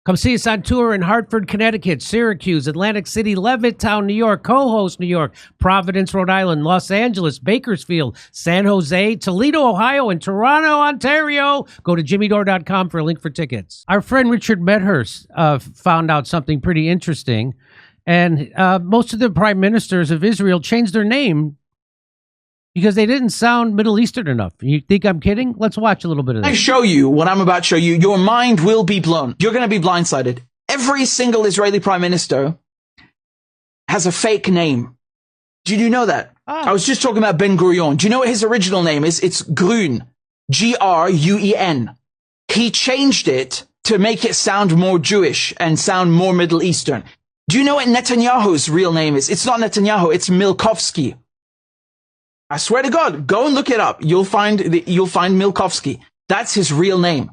Come see us on tour in Hartford, Connecticut, Syracuse, Atlantic City, Levittown, New York, Co-Host, New York, Providence, Rhode Island, Los Angeles, Bakersfield, San Jose, Toledo, Ohio, and Toronto, Ontario. Go to jimmydore.com for a link for tickets. Our friend Richard Medhurst found out something pretty interesting, and most of the prime ministers of Israel changed their name because they didn't sound Middle Eastern enough. You think I'm kidding? Let's watch a little bit of this. I show you what I'm about to show you, your mind will be blown. You're going to be blindsided. Every single Israeli prime minister has a fake name. Did you know that? I was just talking about Ben Gurion. Do you know what his original name is? It's Gruen. Gruen. He changed it to make it sound more Jewish and sound more Middle Eastern. Do you know what Netanyahu's real name is? It's not Netanyahu, it's Mileikowsky. I swear to God, go and look it up. You'll find Mileikowsky. That's his real name.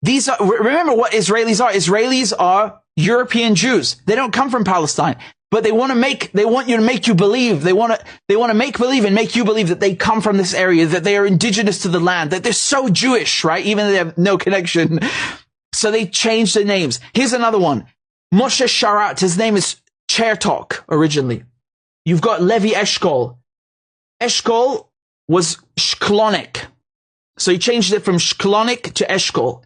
Remember what Israelis are. Israelis are European Jews. They don't come from Palestine, but they want you to make you believe. They want to make believe and make you believe that they come from this area, that they are indigenous to the land, that they're so Jewish, right? Even though they have no connection. So they changed their names. Here's another one. Moshe Sharat. His name is Chertok originally. You've got Levi Eshkol. Eshkol was Shklonik. So he changed it from Shklonik to Eshkol.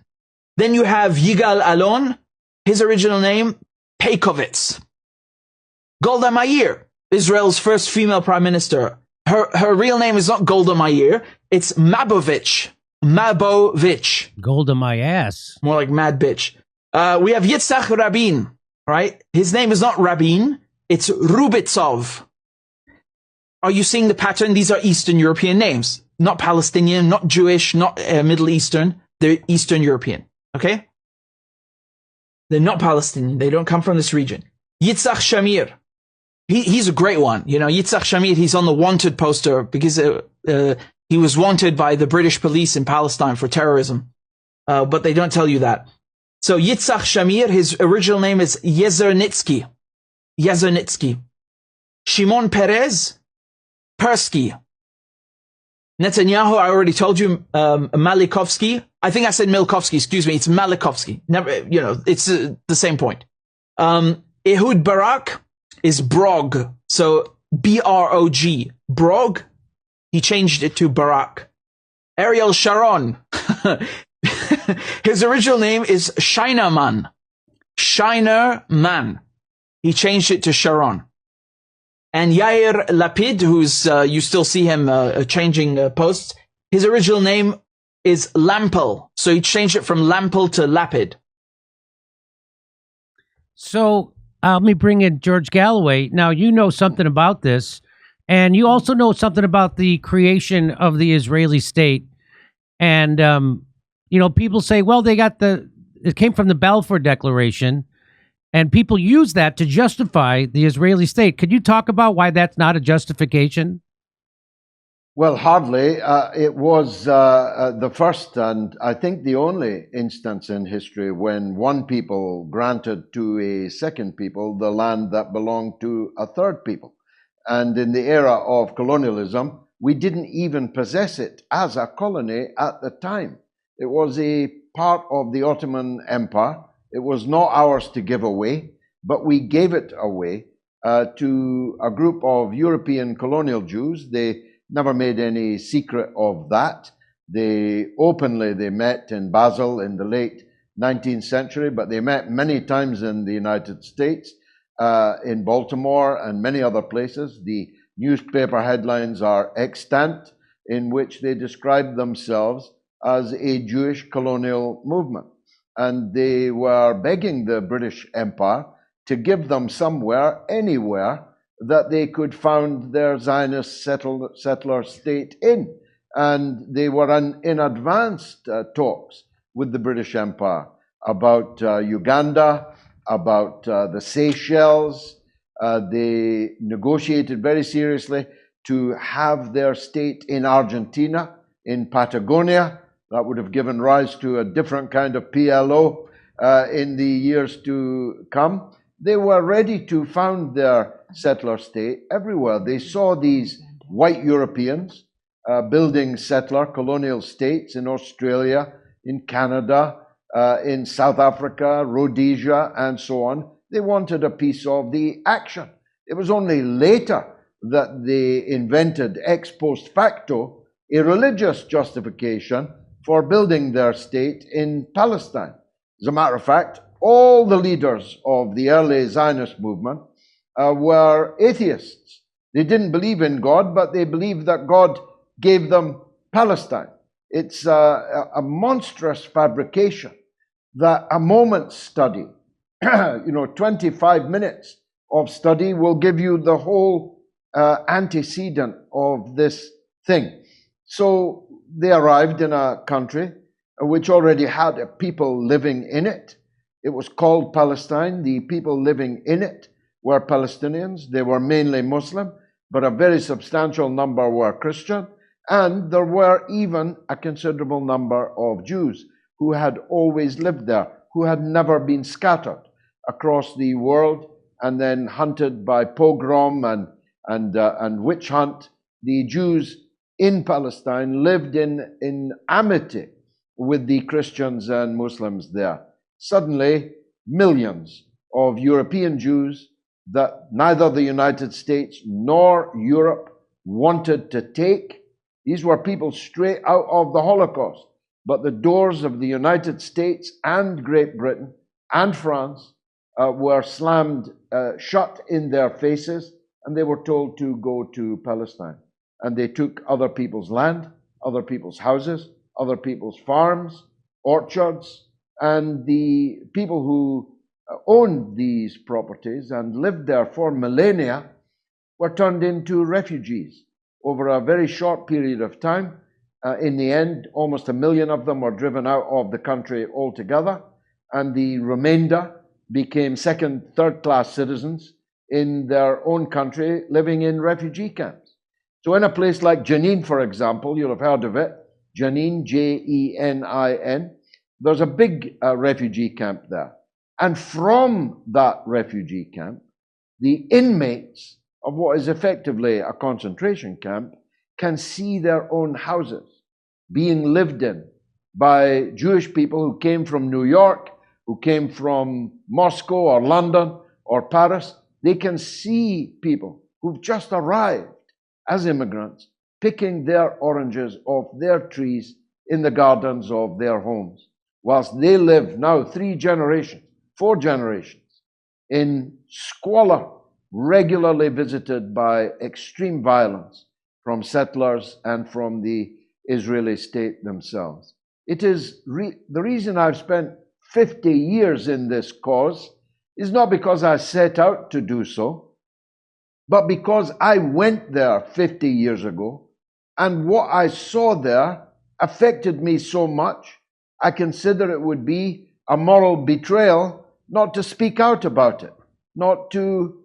Then you have Yigal Alon. His original name, Peikovitz. Golda Meir, Israel's first female prime minister. Her real name is not Golda Meir. It's Mabovich. Mabovich. Golda my ass. More like mad bitch. We have Yitzhak Rabin, right? His name is not Rabin. It's Rubitsov. Are you seeing the pattern? These are Eastern European names. Not Palestinian, not Jewish, not Middle Eastern. They're Eastern European. Okay? They're not Palestinian. They don't come from this region. Yitzhak Shamir. He's a great one. You know, Yitzhak Shamir, he's on the wanted poster because he was wanted by the British police in Palestine for terrorism. But they don't tell you that. So Yitzhak Shamir, his original name is Yezernitsky. Yezernitsky. Shimon Peres. Persky. Netanyahu, I already told you, Mileikowsky. I think I said Mileikowsky, excuse me. It's Mileikowsky. Never, it's the same point. Ehud Barak is Brog. So B-R-O-G. Brog. He changed it to Barak. Ariel Sharon. His original name is Shinerman. Shinerman. He changed it to Sharon. And Yair Lapid, who's, you still see him changing posts, his original name is Lampel. So he changed it from Lampel to Lapid. So let me bring in George Galloway. Now, you know something about this, and you also know something about the creation of the Israeli state. And, people say, well, it came from the Balfour Declaration. And people use that to justify the Israeli state. Could you talk about why that's not a justification? Well, hardly. It was the first and I think the only instance in history when one people granted to a second people the land that belonged to a third people. And in the era of colonialism, we didn't even possess it as a colony at the time. It was a part of the Ottoman Empire. It was not ours to give away, but we gave it away to a group of European colonial Jews. They never made any secret of that. They met in Basel in the late 19th century, but they met many times in the United States, in Baltimore and many other places. The newspaper headlines are extant in which they described themselves as a Jewish colonial movement. And they were begging the British Empire to give them somewhere, anywhere, that they could found their Zionist settler state in. And they were in advanced talks with the British Empire about Uganda, about the Seychelles. They negotiated very seriously to have their state in Argentina, in Patagonia. That would have given rise to a different kind of PLO in the years to come. They were ready to found their settler state everywhere. They saw these white Europeans building settler colonial states in Australia, in Canada, in South Africa, Rhodesia, and so on. They wanted a piece of the action. It was only later that they invented ex post facto a religious justification for building their state in Palestine. As a matter of fact, all the leaders of the early Zionist movement were atheists. They didn't believe in God, but they believed that God gave them Palestine. It's a monstrous fabrication that a moment's study, 25 minutes of study will give you the whole antecedent of this thing. So they arrived in a country which already had people living in it. It was called Palestine. The people living in it were Palestinians. They were mainly Muslim, but a very substantial number were Christian. And there were even a considerable number of Jews who had always lived there, who had never been scattered across the world and then hunted by pogrom and witch hunt. The Jews in Palestine lived in amity with the Christians and Muslims there. Suddenly, millions of European Jews that neither the United States nor Europe wanted to take. These were people straight out of the Holocaust. But the doors of the United States and Great Britain and France were slammed shut in their faces, and they were told to go to Palestine. And they took other people's land, other people's houses, other people's farms, orchards, and the people who owned these properties and lived there for millennia were turned into refugees over a very short period of time. In the end, almost 1 million of them were driven out of the country altogether, and the remainder became second, third-class citizens in their own country, living in refugee camps. So in a place like Jenin, for example, you'll have heard of it, Jenin, Jenin, there's a big refugee camp there. And from that refugee camp, the inmates of what is effectively a concentration camp can see their own houses being lived in by Jewish people who came from New York, who came from Moscow or London or Paris. They can see people who've just arrived as immigrants picking their oranges off their trees in the gardens of their homes, whilst they live now 3 generations, 4 generations in squalor, regularly visited by extreme violence from settlers and from the Israeli state themselves. It is the reason I've spent 50 years in this cause is not because I set out to do so, but because I went there 50 years ago, and what I saw there affected me so much, I consider it would be a moral betrayal not to speak out about it, not to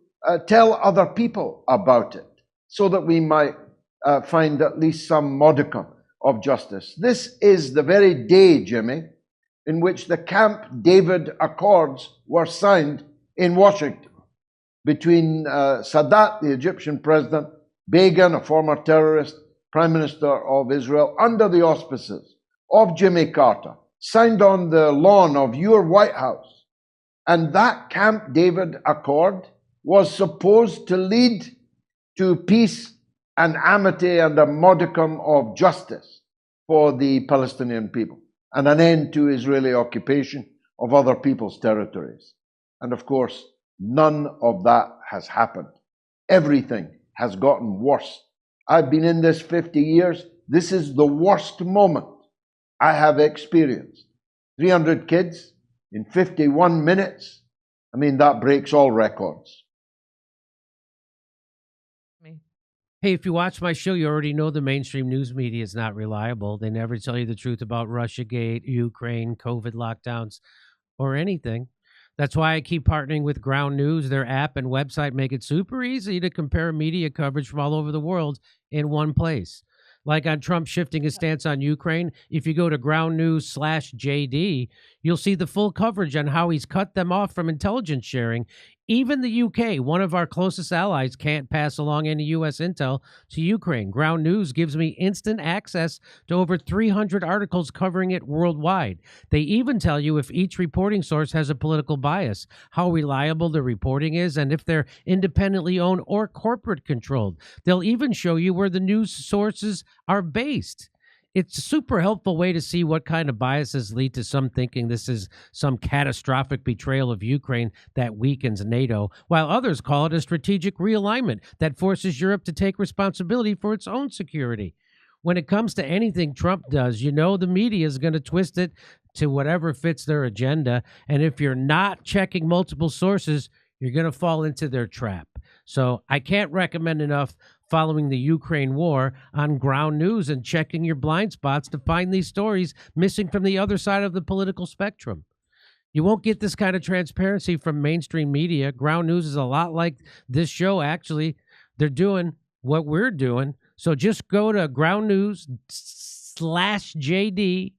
tell other people about it, so that we might find at least some modicum of justice. This is the very day, Jimmy, in which the Camp David Accords were signed in Washington between Sadat, the Egyptian president, Begin, a former terrorist, Prime Minister of Israel, under the auspices of Jimmy Carter, signed on the lawn of your White House. And that Camp David Accord was supposed to lead to peace and amity and a modicum of justice for the Palestinian people and an end to Israeli occupation of other people's territories. And of course, none of that has happened. Everything has gotten worse. I've been in this 50 years. This is the worst moment I have experienced. 300 kids in 51 minutes. I mean, that breaks all records. Hey, if you watch my show, you already know the mainstream news media is not reliable. They never tell you the truth about Russiagate, Ukraine, COVID lockdowns, or anything. That's why I keep partnering with Ground News. Their app and website make it super easy to compare media coverage from all over the world in one place. Like on Trump shifting his stance on Ukraine, if you go to Ground News/JD, you'll see the full coverage on how he's cut them off from intelligence sharing Even the UK, one of our closest allies, can't pass along any U.S. intel to Ukraine. Ground News gives me instant access to over 300 articles covering it worldwide. They even tell you if each reporting source has a political bias, how reliable the reporting is, and if they're independently owned or corporate controlled. They'll even show you where the news sources are based. It's a super helpful way to see what kind of biases lead to some thinking this is some catastrophic betrayal of Ukraine that weakens NATO, while others call it a strategic realignment that forces Europe to take responsibility for its own security. When it comes to anything Trump does, you know the media is going to twist it to whatever fits their agenda, and if you're not checking multiple sources, you're going to fall into their trap. So I can't recommend enough following the Ukraine war on Ground News and checking your blind spots to find these stories missing from the other side of the political spectrum. You won't get this kind of transparency from mainstream media. Ground News is a lot like this show, actually. They're doing what we're doing. So just go to groundnews/JD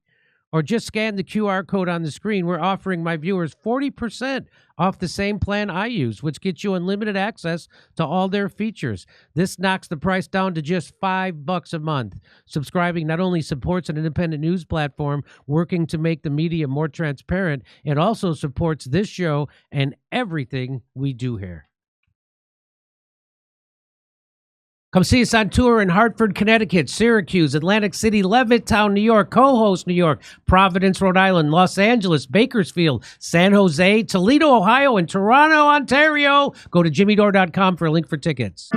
or just scan the QR code on the screen. We're offering my viewers 40% off the same plan I use, which gets you unlimited access to all their features. This knocks the price down to just $5 a month. Subscribing not only supports an independent news platform working to make the media more transparent, it also supports this show and everything we do here. Come see us on tour in Hartford, Connecticut, Syracuse, Atlantic City, Levittown, New York, Co-host, New York, Providence, Rhode Island, Los Angeles, Bakersfield, San Jose, Toledo, Ohio, and Toronto, Ontario. Go to jimmydore.com for a link for tickets.